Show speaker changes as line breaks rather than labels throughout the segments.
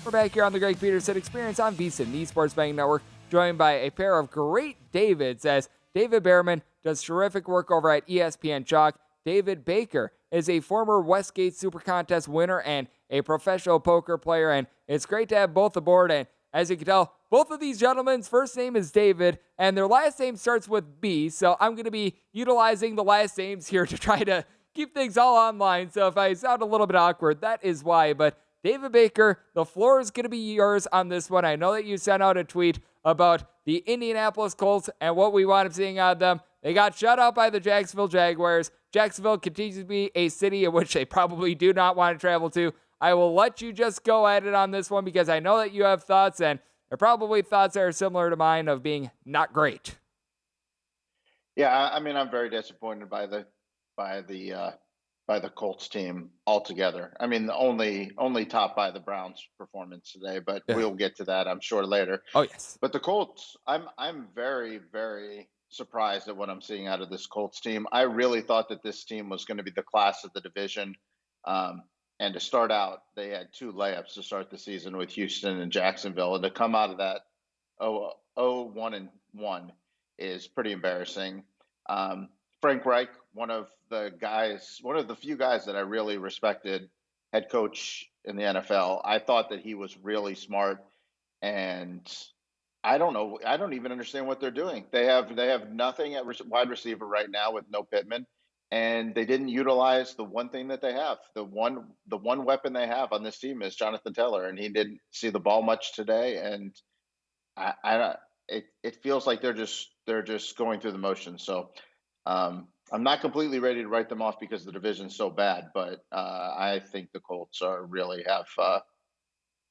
We're back here on the Greg Peterson Experience on VSiN, the Sports Betting Network, joined by a pair of great Davids as David Bearman does terrific work over at ESPN Chalk. David Baker is a former Westgate SuperContest winner and a professional poker player, and it's great to have both aboard. And as you can tell, both of these gentlemen's first name is David, and their last name starts with B, so I'm going to be utilizing the last names here to try to keep things all online. So if I sound a little bit awkward, that is why. But David Baker, the floor is going to be yours on this one. I know that you sent out a tweet about the Indianapolis Colts and what we wound up seeing out of them. They got shut out by the Jacksonville Jaguars. Jacksonville continues to be a city in which they probably do not want to travel to. I will let you just go at it on this one because I know that you have thoughts, and they're probably thoughts that are similar to mine of being not great.
Yeah, I mean, I'm very disappointed by the Colts team altogether. I mean, only topped by the Browns' performance today, but we'll get to that, I'm sure, later.
Oh yes.
But the Colts, I'm very, very surprised at what I'm seeing out of this Colts team. I really thought that this team was going to be the class of the division. And to start out, they had two layups to start the season with Houston and Jacksonville, and to come out of that 1-1 is pretty embarrassing. Frank Reich, one of the few guys that I really respected, head coach in the NFL. I thought that he was really smart, and I don't know. I don't even understand what they're doing. They have nothing at wide receiver right now with no Pittman, and they didn't utilize the one thing that they have. The one weapon they have on this team is Jonathan Taylor, and he didn't see the ball much today. And it feels like they're just going through the motions. So I'm not completely ready to write them off because the division's so bad, but I think the Colts really have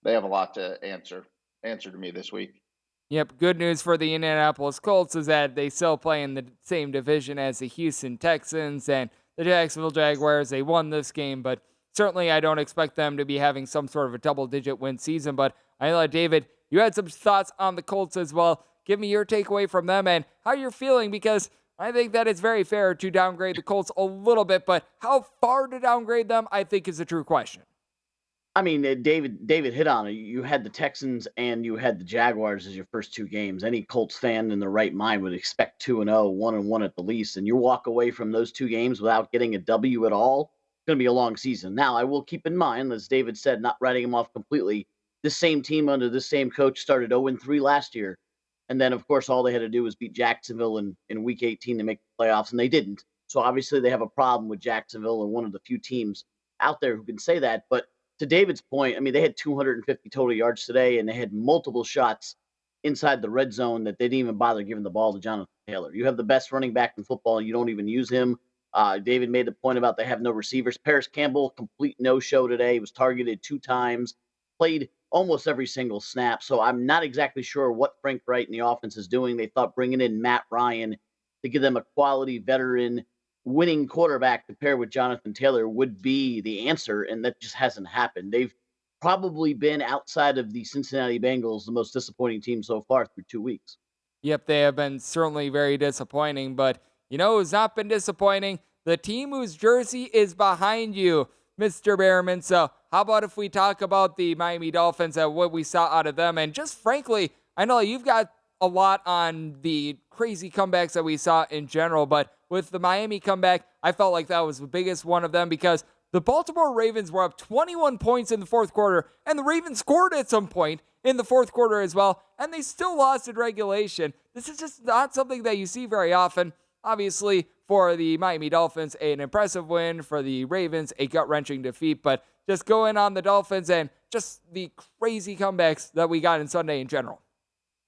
a lot to answer to me this week.
Yep, good news for the Indianapolis Colts is that they still play in the same division as the Houston Texans and the Jacksonville Jaguars. They won this game, but certainly I don't expect them to be having some sort of a double-digit win season. But I know, David, you had some thoughts on the Colts as well. Give me your takeaway from them and how you're feeling, because I think that it's very fair to downgrade the Colts a little bit, but how far to downgrade them, I think, is a true question.
I mean, David hit on it. You had the Texans and you had the Jaguars as your first two games. Any Colts fan in their right mind would expect 2-0, 1-1 at the least, and you walk away from those two games without getting a W at all. It's going to be a long season. Now, I will keep in mind, as David said, not writing him off completely, this same team under this same coach started 0-3 last year. And then, of course, all they had to do was beat Jacksonville in Week 18 to make the playoffs, and they didn't. So obviously they have a problem with Jacksonville and one of the few teams out there who can say that. But to David's point, I mean, they had 250 total yards today, and they had multiple shots inside the red zone that they didn't even bother giving the ball to Jonathan Taylor. You have the best running back in football, and you don't even use him. David made the point about they have no receivers. Paris Campbell, complete no-show today. He was targeted 2 times, played almost every single snap. So I'm not exactly sure what Frank Wright and the offense is doing. They thought bringing in Matt Ryan to give them a quality veteran winning quarterback to pair with Jonathan Taylor would be the answer, and that just hasn't happened. They've probably been, outside of the Cincinnati Bengals, the most disappointing team so far through 2 weeks.
Yep, they have been certainly very disappointing, but you know who's not been disappointing? The team whose jersey is behind you, Mr. Bearman. So how about if we talk about the Miami Dolphins and what we saw out of them? And just frankly, I know you've got a lot on the crazy comebacks that we saw in general, but with the Miami comeback, I felt like that was the biggest one of them because the Baltimore Ravens were up 21 points in the fourth quarter, and the Ravens scored at some point in the fourth quarter as well, and they still lost in regulation. This is just not something that you see very often. Obviously, for the Miami Dolphins, an impressive win. For the Ravens, a gut-wrenching defeat, but just going on the Dolphins and just the crazy comebacks that we got in Sunday in general.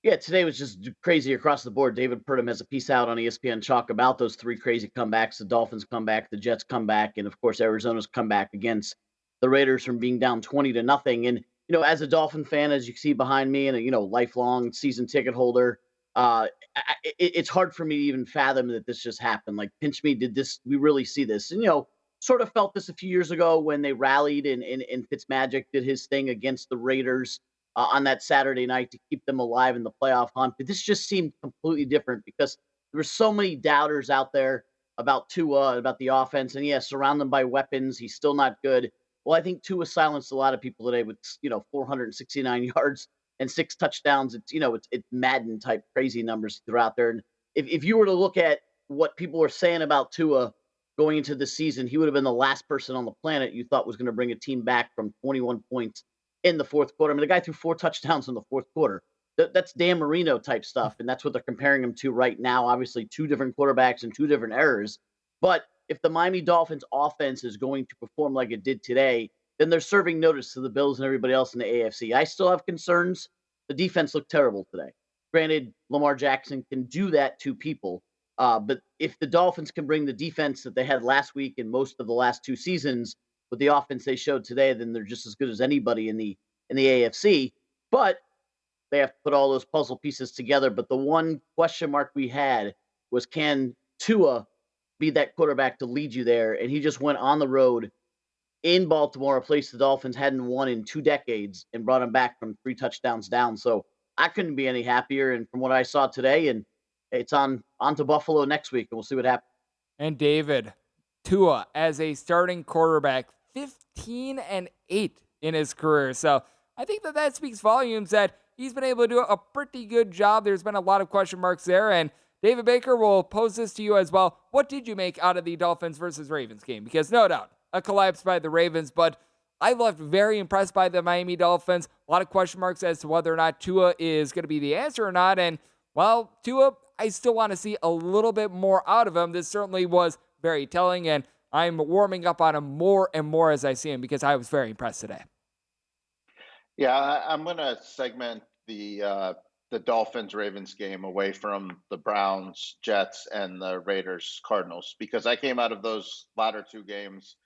Yeah, today was just crazy across the board. David Purdom has a piece out on ESPN Chalk about those 3 crazy comebacks: the Dolphins comeback, the Jets comeback, and of course Arizona's comeback against the Raiders from being down 20-0. And as a Dolphin fan, as you see behind me, and a lifelong season ticket holder, it's hard for me to even fathom that this just happened. Like, pinch me, did this? We really see this? And sort of felt this a few years ago when they rallied and Fitzmagic did his thing against the Raiders on that Saturday night to keep them alive in the playoff hunt. But this just seemed completely different because there were so many doubters out there about Tua, about the offense. And surround them by weapons. He's still not good. Well, I think Tua silenced a lot of people today with 469 yards and 6 touchdowns. It's Madden type crazy numbers he threw out there. And if you were to look at what people were saying about Tua going into the season, he would have been the last person on the planet you thought was going to bring a team back from 21 points in the fourth quarter. I mean, the guy threw 4 touchdowns in the fourth quarter. That's Dan Marino type stuff, and that's what they're comparing him to right now. Obviously, 2 different quarterbacks and 2 different errors. But if the Miami Dolphins offense is going to perform like it did today, then they're serving notice to the Bills and everybody else in the AFC. I still have concerns. The defense looked terrible today. Granted, Lamar Jackson can do that to people. But if the Dolphins can bring the defense that they had last week and most of the last 2 seasons with the offense they showed today, then they're just as good as anybody in the AFC. But they have to put all those puzzle pieces together. But the one question mark we had was, can Tua be that quarterback to lead you there? And he just went on the road in Baltimore, a place the Dolphins hadn't won in 2 decades, and brought him back from 3 touchdowns down. So I couldn't be any happier. And from what I saw today, and it's on to Buffalo next week, and we'll see what happens.
And David, Tua as a starting quarterback, 15-8 in his career. So I think that speaks volumes that he's been able to do a pretty good job. There's been a lot of question marks there. And David Baker, will pose this to you as well. What did you make out of the Dolphins versus Ravens game? Because no doubt, a collapse by the Ravens, but I left very impressed by the Miami Dolphins. A lot of question marks as to whether or not Tua is going to be the answer or not. And, well, Tua, I still want to see a little bit more out of him. This certainly was very telling, and I'm warming up on him more and more as I see him because I was very impressed today.
Yeah, I'm going to segment the Dolphins-Ravens game away from the Browns, Jets, and the Raiders-Cardinals, because I came out of those latter 2 games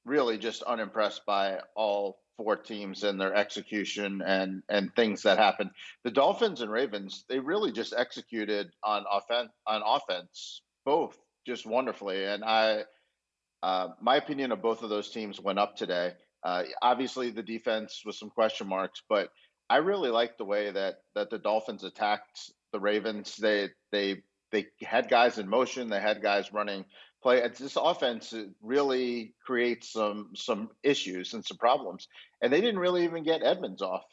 really just unimpressed by all 4 teams and their execution and things that happened. The Dolphins and Ravens, they really just executed on offense, both just wonderfully. And my opinion of both of those teams went up today. Obviously, the defense with some question marks, but I really liked the way that the Dolphins attacked the Ravens. They had guys in motion. They had guys running play. This offense really creates some issues and some problems, and they didn't really even get Edmonds off.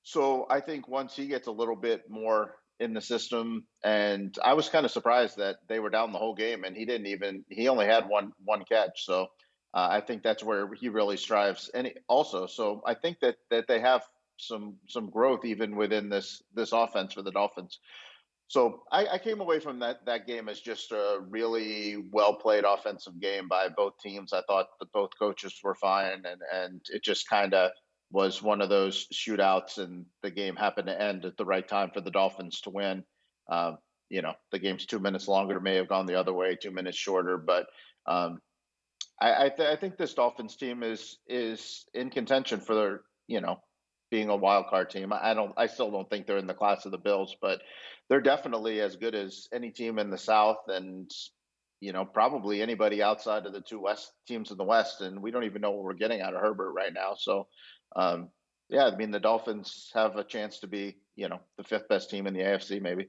So I think once he gets a little bit more in the system, and I was kind of surprised that they were down the whole game, and he only had one catch. So I think that's where he really strives. And also, so I think that they have some growth even within this offense for the Dolphins. So I came away from that game as just a really well played offensive game by both teams. I thought that both coaches were fine, and it just kind of was one of those shootouts, and the game happened to end at the right time for the Dolphins to win. The game's 2 minutes longer, may have gone the other way, 2 minutes shorter, but I think this Dolphins team is in contention for being a wild card team. I still don't think they're in the class of the Bills, but they're definitely as good as any team in the South, and probably anybody outside of the 2 West teams in the West. And we don't even know what we're getting out of Herbert right now. So yeah, I mean, the Dolphins have a chance to be the 5th best team in the AFC, maybe.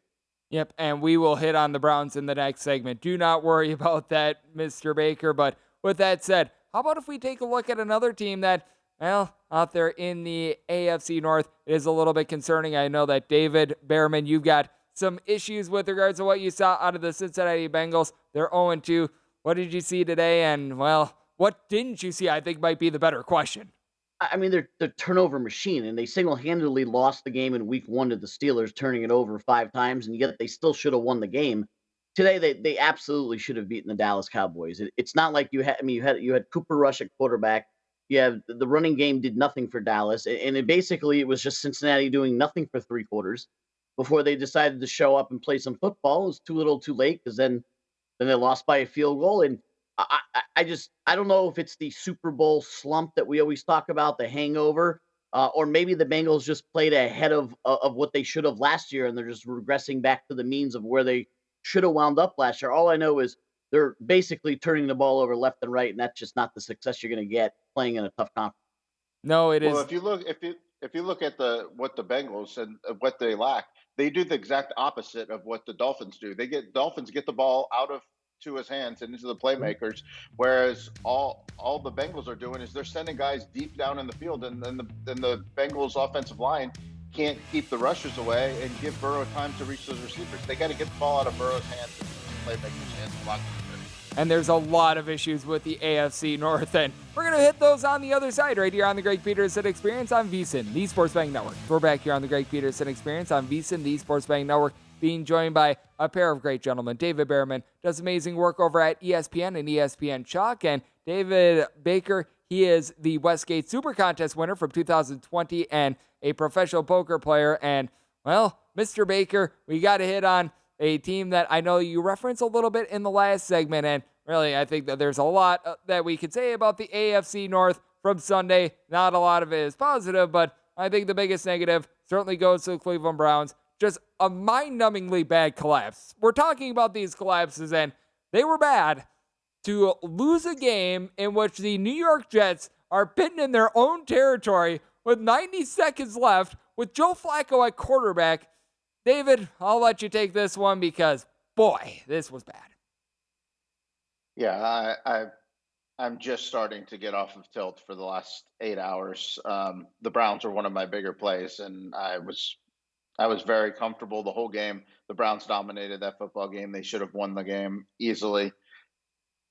Yep, and we will hit on the Browns in the next segment. Do not worry about that, Mr. Baker. But with that said, how about if we take a look at another team that, well, out there in the AFC North is a little bit concerning. I know that David Bearman, you've got some issues with regards to what you saw out of the Cincinnati Bengals. They're 0-2. What did you see today? And, well, what didn't you see, I think, might be the better question.
I mean, they're the turnover machine, and they single-handedly lost the game in week 1 to the Steelers, turning it over 5 times, and yet they still should have won the game. Today, they absolutely should have beaten the Dallas Cowboys. It's not like you had Cooper Rush at quarterback. You have the running game did nothing for Dallas, and it was just Cincinnati doing nothing for 3 quarters before they decided to show up and play some football. It was too little, too late, because then they lost by a field goal. And I don't know if it's the Super Bowl slump that we always talk about, the hangover, or maybe the Bengals just played ahead of what they should have last year, and they're just regressing back to the means of where they should have wound up last year. All I know is they're basically turning the ball over left and right, and that's just not the success you're going to get playing in a tough conference.
No, it is.
Well, if you look at what the Bengals and what they lack, they do the exact opposite of what the Dolphins do. Dolphins get the ball out of Tua's hands and into the playmakers. Whereas all the Bengals are doing is they're sending guys deep down in the field, and then the Bengals offensive line can't keep the rushers away and give Burrow time to reach those receivers. They got to get the ball out of Burrow's hands and the playmakers' hands a lot quicker.
And there's a lot of issues with the AFC North, and we're going to hit those on the other side right here on the Greg Peterson Experience on VSiN, the Sports Betting Network. We're back here on the Greg Peterson Experience on VSiN, the Sports Betting Network, being joined by a pair of great gentlemen. David Bearman does amazing work over at ESPN and ESPN Chalk, and David Baker, he is the Westgate SuperContest winner from 2020 and a professional poker player. And, well, Mr. Baker, we got to hit on a team that I know you referenced a little bit in the last segment, and really I think that there's a lot that we could say about the AFC North from Sunday. Not a lot of it is positive, but I think the biggest negative certainly goes to the Cleveland Browns. Just a mind-numbingly bad collapse. We're talking about these collapses, and they were bad. To lose a game in which the New York Jets are pitting in their own territory with 90 seconds left with Joe Flacco at quarterback. David, I'll let you take this one because, boy, this was bad.
Yeah, I'm just starting to get off of tilt for the last 8 hours. The Browns are one of my bigger plays, and I was very comfortable the whole game. The Browns dominated that football game. They should have won the game easily.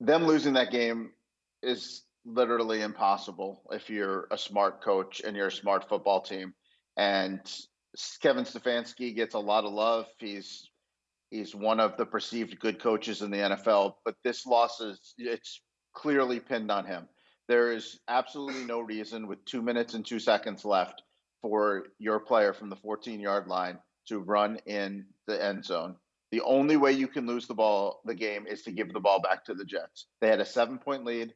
Them losing that game is literally impossible if you're a smart coach and you're a smart football team. And Kevin Stefanski gets a lot of love. He's one of the perceived good coaches in the NFL, but this loss it's clearly pinned on him. There is absolutely no reason with 2 minutes and 2 seconds left for your player from the 14-yard line to run in the end zone. The only way you can lose the game is to give the ball back to the Jets. They had a 7-point lead.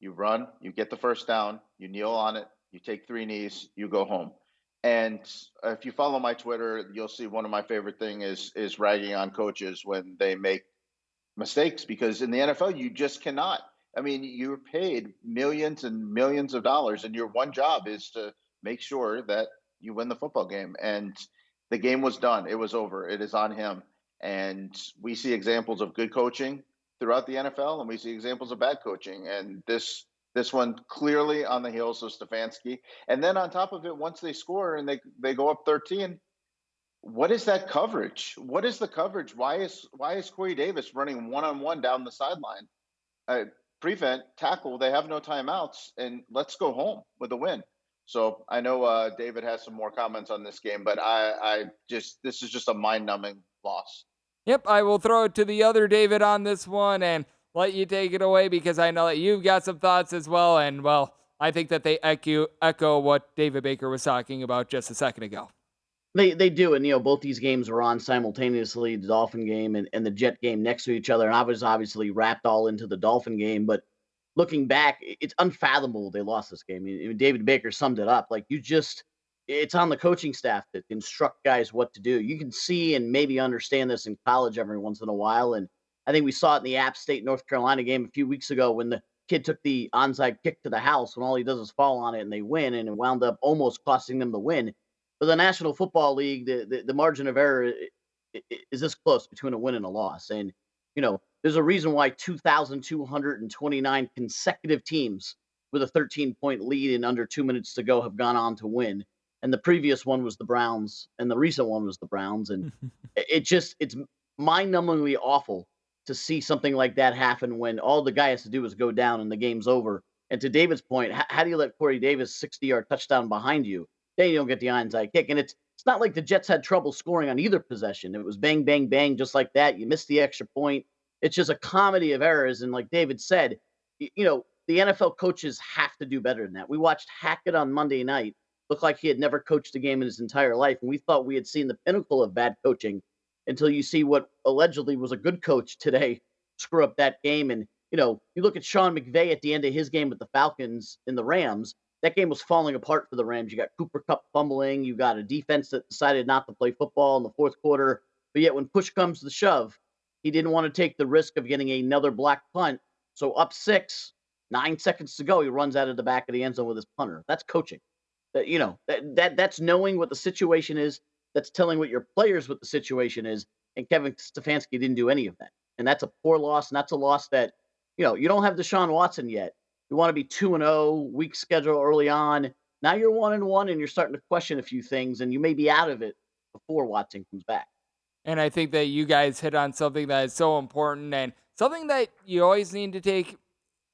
You run, you get the first down, you kneel on it, you take 3 knees, you go home. And if you follow my Twitter, you'll see one of my favorite things is ragging on coaches when they make mistakes, because in the NFL, you just cannot. I mean, you're paid millions and millions of dollars, and your one job is to make sure that you win the football game. And the game was done. It was over. It is on him. And we see examples of good coaching throughout the NFL, and we see examples of bad coaching. And this one clearly on the heels of Stefanski. And then on top of it, once they score and they go up 13, what is that coverage? What is the coverage? Why is Corey Davis running one-on-one down the sideline? Prevent, tackle, they have no timeouts, and let's go home with a win. So I know David has some more comments on this game, but this is just a mind-numbing loss.
Yep, I will throw it to the other David on this one and let you take it away because I know that you've got some thoughts as well. And, well, I think that they echo what David Baker was talking about just a second ago.
They do, and both these games were on simultaneously, the Dolphin game and the Jet game next to each other, and I was obviously wrapped all into the Dolphin game, but looking back, it's unfathomable they lost this game. I mean, David Baker summed it up. Like, it's on the coaching staff to instruct guys what to do. You can see and maybe understand this in college every once in a while, and I think we saw it in the App State North Carolina game a few weeks ago when the kid took the onside kick to the house when all he does is fall on it and they win, and it wound up almost costing them the win. For the National Football League, the margin of error is this close between a win and a loss. And, there's a reason why 2,229 consecutive teams with a 13-point lead in under 2 minutes to go have gone on to win. And the previous one was the Browns, and the recent one was the Browns. And it's mind-numbingly awful to see something like that happen when all the guy has to do is go down and the game's over. And to David's point, how do you let Corey Davis 60-yard touchdown behind you? Then you don't get the onside kick. And it's not like the Jets had trouble scoring on either possession. It was bang, bang, bang, just like that. You missed the extra point. It's just a comedy of errors. And like David said, the NFL coaches have to do better than that. We watched Hackett on Monday night. Looked like he had never coached a game in his entire life. And we thought we had seen the pinnacle of bad coaching until you see what allegedly was a good coach today screw up that game. And, you look at Sean McVay at the end of his game with the Falcons and the Rams. That game was falling apart for the Rams. You got Cooper Kupp fumbling. You got a defense that decided not to play football in the fourth quarter. But yet when push comes to shove, he didn't want to take the risk of getting another black punt. So up 6, 9 seconds to go, he runs out of the back of the end zone with his punter. That's coaching. That's knowing what the situation is. That's telling what your players what the situation is. And Kevin Stefanski didn't do any of that. and that's a poor loss, and that's a loss that, you don't have Deshaun Watson yet. You want to be 2-0, weak schedule early on. Now you're 1-1, and you're starting to question a few things, and you may be out of it before Watson comes back.
And I think that you guys hit on something that is so important and something that you always need to take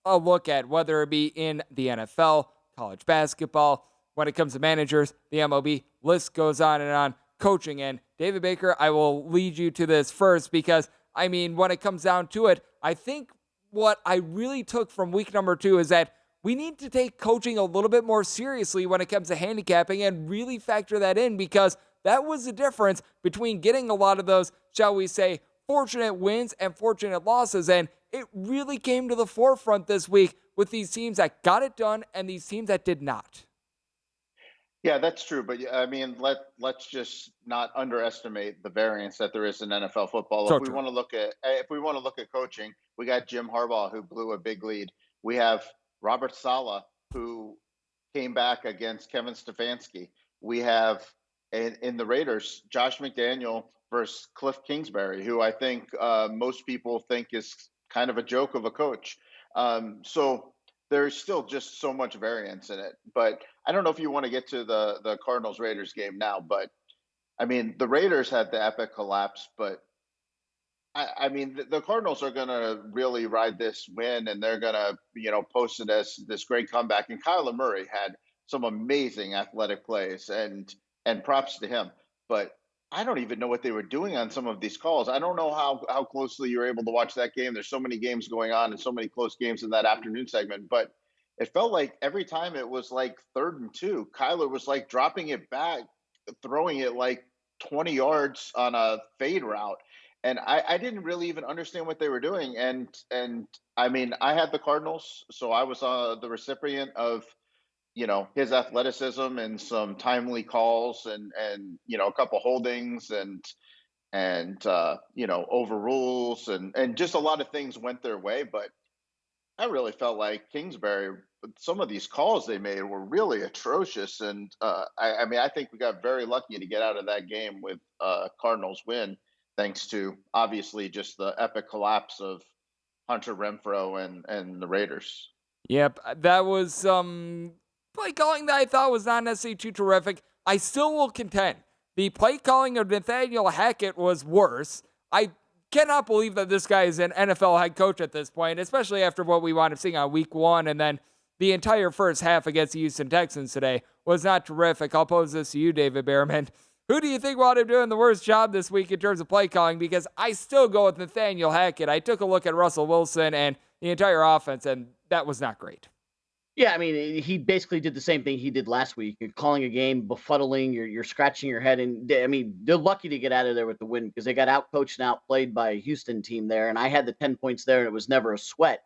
a look at, whether it be in the NFL, college basketball, when it comes to managers, the MLB, list goes on and on, coaching. And David Baker, I will lead you to this first because, when it comes down to it, I think what I really took from week number 2 is that we need to take coaching a little bit more seriously when it comes to handicapping and really factor that in, because that was the difference between getting a lot of those, shall we say, fortunate wins and fortunate losses. And it really came to the forefront this week with these teams that got it done and these teams that did not.
Yeah, that's true. But let's just not underestimate the variance that there is in NFL football.
So
if we want to look at coaching, we got Jim Harbaugh, who blew a big lead. We have Robert Saleh, who came back against Kevin Stefanski. We have in the Raiders, Josh McDaniel versus Cliff Kingsbury, who I think most people think is kind of a joke of a coach. So there's still just so much variance in it. But I don't know if you want to get to the Cardinals-Raiders game now, but the Raiders had the epic collapse, but the Cardinals are going to really ride this win, and they're going to, post it as this great comeback. And Kyler Murray had some amazing athletic plays, and props to him. But I don't even know what they were doing on some of these calls. I don't know how closely you were able to watch that game. There's so many games going on and so many close games in that afternoon segment. But it felt like every time it was like 3rd and 2, Kyler was like dropping it back, throwing it like 20 yards on a fade route. And I didn't really even understand what they were doing. And I had the Cardinals, so I was the recipient of his athleticism and some timely calls and a couple holdings and overrules and just a lot of things went their way. But I really felt like Kingsbury, some of these calls they made were really atrocious. And I think we got very lucky to get out of that game with Cardinals win, thanks to obviously just the epic collapse of Hunter Renfrow and the Raiders.
Yep, that was play calling that I thought was not necessarily too terrific. I still will contend the play calling of Nathaniel Hackett was worse. I cannot believe that this guy is an NFL head coach at this point, especially after what we wound up seeing on week 1, and then the entire first half against the Houston Texans today was not terrific. I'll pose this to you, David Bearman. Who do you think wound up doing the worst job this week in terms of play calling? Because I still go with Nathaniel Hackett. I took a look at Russell Wilson and the entire offense, and that was not great.
Yeah, he basically did the same thing he did last week. You're calling a game, befuddling, you're scratching your head. And they're lucky to get out of there with the win because they got outcoached and outplayed by a Houston team there. And I had the 10 points there, and it was never a sweat.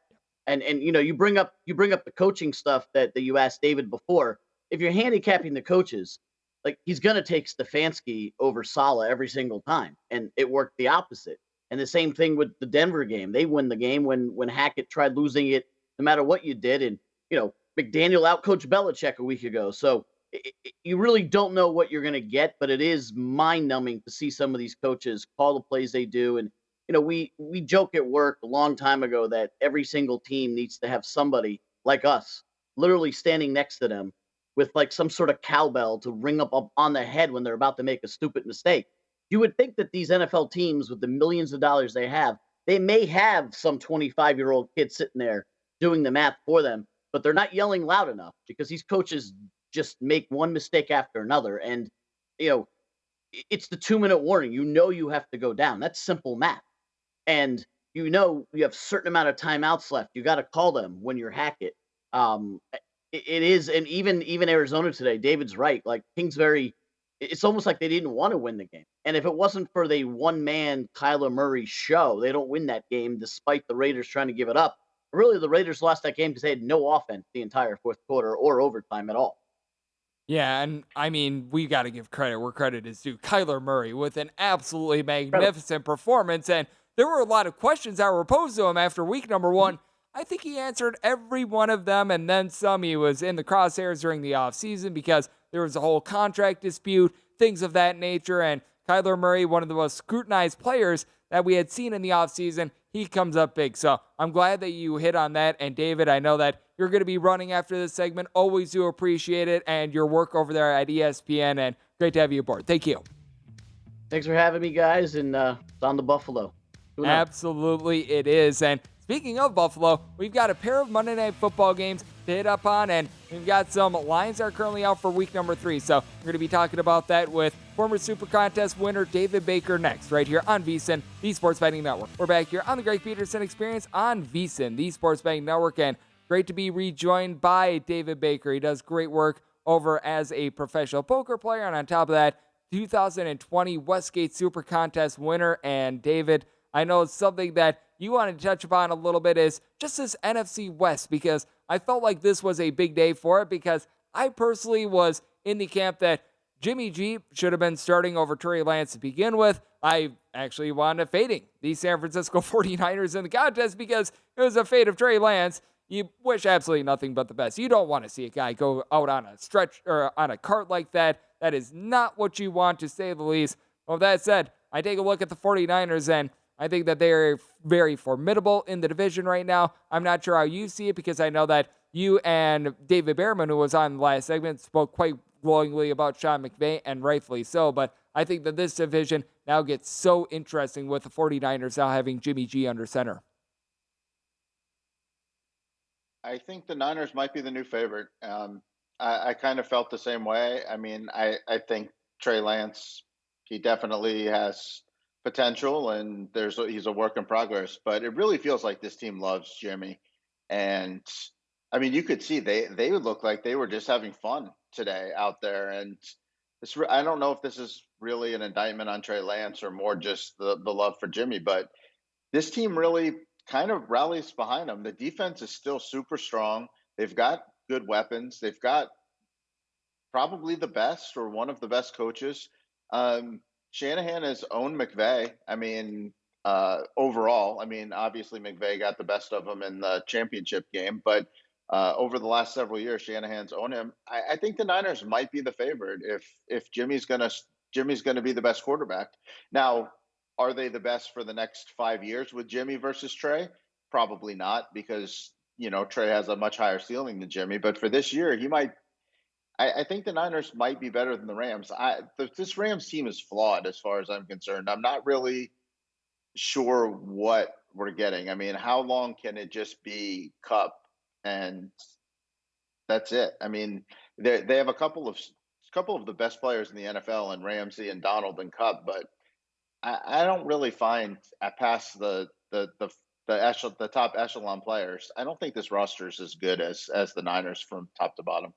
And you bring up the coaching stuff that you asked David before. If you're handicapping the coaches, like he's going to take Stefanski over Saleh every single time. And it worked the opposite. And the same thing with the Denver game. They win the game when Hackett tried losing it no matter what you did. And, McDaniel outcoached Belichick a week ago. So you really don't know what you're going to get, but it is mind-numbing to see some of these coaches call the plays they do. And, we joke at work a long time ago that every single team needs to have somebody like us literally standing next to them with like some sort of cowbell to ring up on the head when they're about to make a stupid mistake. You would think that these NFL teams with the millions of dollars they may have some 25-year-old kid sitting there doing the math for them, but they're not yelling loud enough because these coaches just make one mistake after another. And, it's the 2-minute warning. You have to go down. That's simple math. And, you have a certain amount of timeouts left. You got to call them when you're Hackett. It is. And even Arizona today, David's right. Like Kingsbury, it's almost like they didn't want to win the game. And if it wasn't for the one-man Kyler Murray show, they don't win that game despite the Raiders trying to give it up. Really, the Raiders lost that game because they had no offense the entire fourth quarter or overtime at all.
Yeah, and we got to give credit where credit is due. Kyler Murray with an absolutely magnificent performance, and there were a lot of questions that were posed to him after week number 1. I think he answered every one of them, and then some. He was in the crosshairs during the offseason because there was a whole contract dispute, things of that nature, and Kyler Murray, one of the most scrutinized players that we had seen in the offseason, he comes up big. So I'm glad that you hit on that. And David, I know that you're going to be running after this segment. Always do appreciate it and your work over there at ESPN. And great to have you aboard. Thank you.
Thanks for having me, guys, and it's on the Buffalo.
Absolutely, it is. And speaking of Buffalo, we've got a pair of Monday Night Football games to hit up on, and we've got some lines that are currently out for week number 3. So we're going to be talking about that with former SuperContest winner David Baker next, right here on VSiN, the Sports Betting Network. We're back here on the Greg Peterson Experience on VSiN, the Sports Betting Network, and great to be rejoined by David Baker. He does great work over as a professional poker player, and on top of that, 2020 Westgate SuperContest winner. And David, I know it's something that you wanted to touch upon a little bit is just this NFC West, because I felt like this was a big day for it, because I personally was in the camp that Jimmy G should have been starting over Trey Lance to begin with. I actually wound up fading the San Francisco 49ers in the contest because it was a fate of Trey Lance. You wish absolutely nothing but the best. You don't want to see a guy go out on a stretch or on a cart like that. That is not what you want, to say the least. Well, with that said, I take a look at the 49ers, and I think that they're very formidable in the division right now. I'm not sure how you see it, because I know that you and David Bearman, who was on the last segment, spoke quite glowingly about Sean McVay, and rightfully so. But I think that this division now gets so interesting with the 49ers now having Jimmy G under center.
I think the Niners might be the new favorite. I kind of felt the same way. I mean, I think Trey Lance, he definitely has potential, and he's a work in progress. But it really feels like this team loves Jimmy, and I mean, you could see they would look like they were just having fun today out there. And I don't know if this is really an indictment on Trey Lance or more just the love for Jimmy, but this team really kind of rallies behind them. The defense is still super strong. They've got good weapons. They've got probably the best or one of the best coaches. Shanahan has owned McVay. I mean, overall, I mean, obviously McVay got the best of him in the championship game, but over the last several years, Shanahan's owned him. I think the Niners might be the favorite if Jimmy's gonna be the best quarterback. Now, are they the best for the next 5 years with Jimmy versus Trey? Probably not, because Trey has a much higher ceiling than Jimmy. But for this year, he might. I think the Niners might be better than the Rams. This Rams team is flawed as far as I'm concerned. I'm not really sure what we're getting. I mean, how long can it just be Cup and that's it? I mean, they have a couple of the best players in the NFL, and Ramsey and Donald and Cup, but I don't really find past the top echelon players. I don't think this roster is as good as the Niners from top to bottom.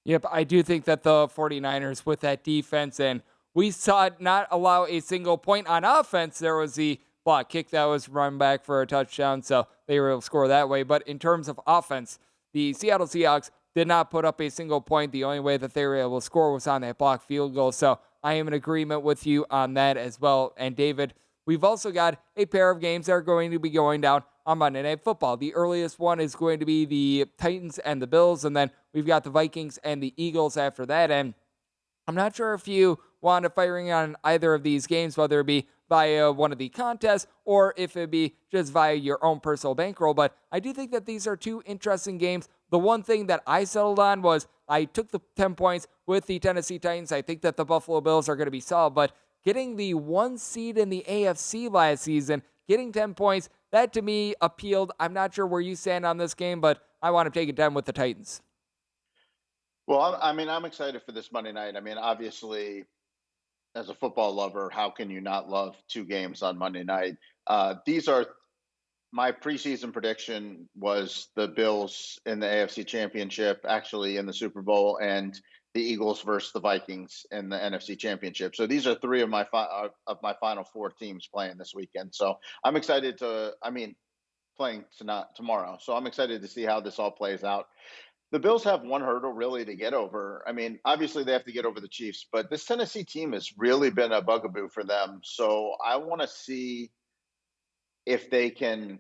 Yep, I do think that the 49ers with that defense, and we saw it not allow a single point on offense. There was the block kick that was run back for a touchdown, so they were able to score that way. But in terms of offense, the Seattle Seahawks did not put up a single point. The only way that they were able to score was on that block field goal. So I am in agreement with you on that as well. And David, we've also got a pair of games that are going to be going down on Monday Night Football. The earliest one is going to be the Titans and the Bills, and then we've got the Vikings and the Eagles after that. And I'm not sure if you want to firing on either of these games, whether it be via one of the contests or if it be just via your own personal bankroll, but I do think that these are two interesting games. The one thing that I settled on was I took the 10 points with the Tennessee Titans. I think that the Buffalo Bills are going to be solid, but getting the 1 seed in the AFC last season, getting 10 points, that to me appealed. I'm not sure where you stand on this game, but I want to take it down with the Titans.
Well, I mean, I'm excited for this Monday night. I mean, obviously, as a football lover, how can you not love two games on Monday night? These are my preseason prediction was the Bills in the AFC Championship, actually in the Super Bowl, and the Eagles versus the Vikings in the NFC Championship. So these are three of my final four teams playing this weekend. So I'm excited playing tomorrow. So I'm excited to see how this all plays out. The Bills have one hurdle really to get over. I mean, obviously they have to get over the Chiefs, but this Tennessee team has really been a bugaboo for them. So I want to see if they can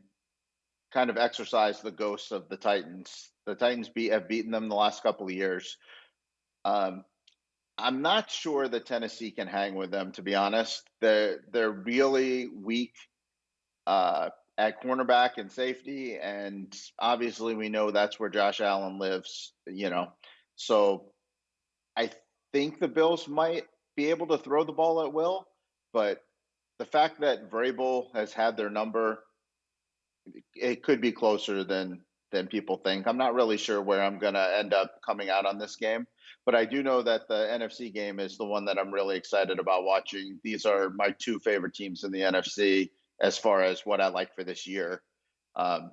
kind of exercise the ghosts of the Titans. The Titans have beaten them the last couple of years. I'm not sure that Tennessee can hang with them, to be honest. They're really weak at cornerback and safety, and obviously we know that's where Josh Allen lives. So I think the Bills might be able to throw the ball at will, but the fact that Vrabel has had their number, it could be closer than people think. I'm not really sure where I'm going to end up coming out on this game, but I do know that the NFC game is the one that I'm really excited about watching. These are my two favorite teams in the NFC as far as what I like for this year. Um,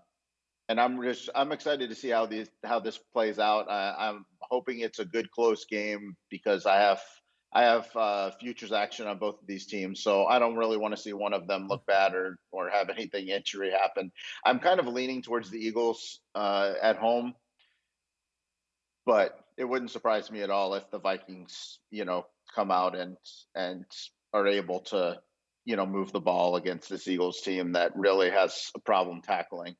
and I'm excited to see how this plays out. I'm hoping it's a good close game because I have futures action on both of these teams, so I don't really want to see one of them look bad or have anything injury happen. I'm kind of leaning towards the Eagles at home, but it wouldn't surprise me at all if the Vikings, come out and are able to, move the ball against this Eagles team that really has a problem tackling.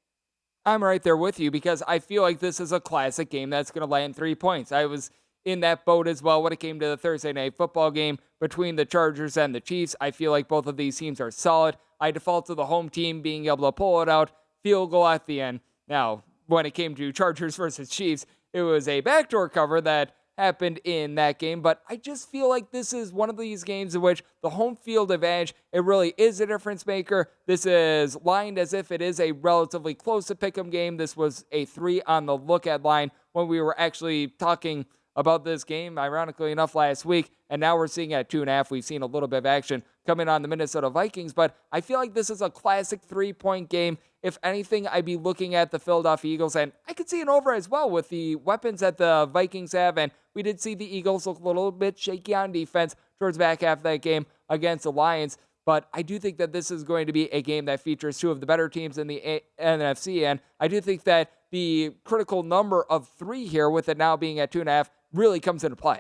I'm right there with you because I feel like this is a classic game that's going to land 3 points. I was in that boat as well when it came to the Thursday night football game between the Chargers and the Chiefs. I feel like both of these teams are solid. I default to the home team being able to pull it out, field goal at the end. Now, when it came to Chargers versus Chiefs, it was a backdoor cover that happened in that game, but I just feel like this is one of these games in which the home field advantage, it really is a difference maker. This is lined as if it is a relatively close to pick'em game. This was a 3 on the look at line when we were actually talking about this game, ironically enough, last week, and now we're seeing at 2.5. We've seen a little bit of action coming on the Minnesota Vikings, but I feel like this is a classic 3-point game. If anything, I'd be looking at the Philadelphia Eagles, and I could see an over as well with the weapons that the Vikings have, and we did see the Eagles look a little bit shaky on defense towards the back half of that game against the Lions, but I do think that this is going to be a game that features two of the better teams in the NFC, and I do think that the critical number of 3 here, with it now being at 2.5, really comes into play.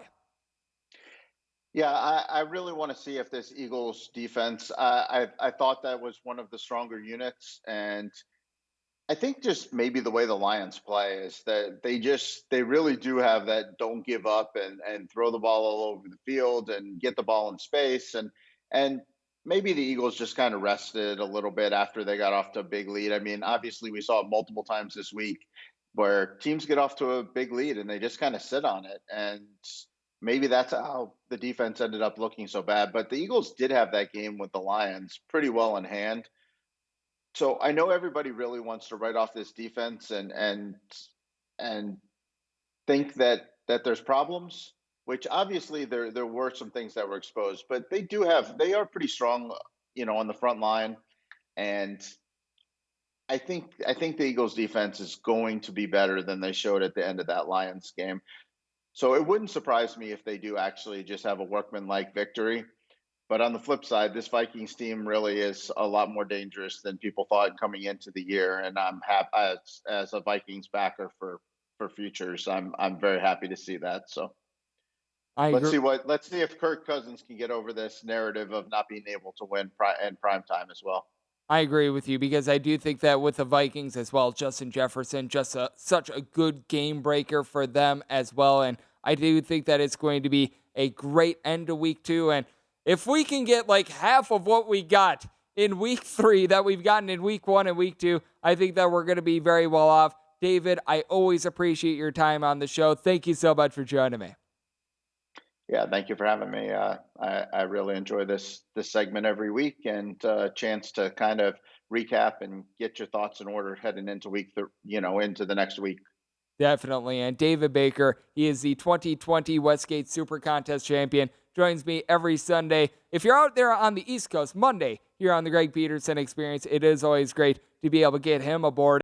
Yeah, I really want to see if this Eagles defense. I thought that was one of the stronger units, and I think just maybe the way the Lions play is that they really do have that don't give up and throw the ball all over the field and get the ball in space, and maybe the Eagles just kind of rested a little bit after they got off to a big lead. I mean, obviously we saw it multiple times this week where teams get off to a big lead and they just kind of sit on it, and maybe that's how the defense ended up looking so bad. But the Eagles did have that game with the Lions pretty well in hand. So I know everybody really wants to write off this defense and think that there's problems, which obviously there were some things that were exposed, but they are pretty strong, on the front line. And I think the Eagles defense is going to be better than they showed at the end of that Lions game. So it wouldn't surprise me if they do actually just have a workmanlike victory. But on the flip side, this Vikings team really is a lot more dangerous than people thought coming into the year. And I'm happy as a Vikings backer for futures. I'm very happy to see that. So
I agree.
let's see if Kirk Cousins can get over this narrative of not being able to win in prime time as well.
I agree with you because I do think that with the Vikings as well, Justin Jefferson, such a good game breaker for them as well. And I do think that it's going to be a great end to week 2. And if we can get like half of what we got in week 3 that we've gotten in week 1 and week 2, I think that we're going to be very well off. David, I always appreciate your time on the show. Thank you so much for joining me.
Yeah, thank you for having me. I really enjoy this segment every week, and a chance to kind of recap and get your thoughts in order heading into into the next week.
Definitely. And David Baker, he is the 2020 Westgate SuperContest champion, joins me every Sunday. If you're out there on the East Coast, Monday, here on the Greg Peterson Experience, it is always great to be able to get him aboard.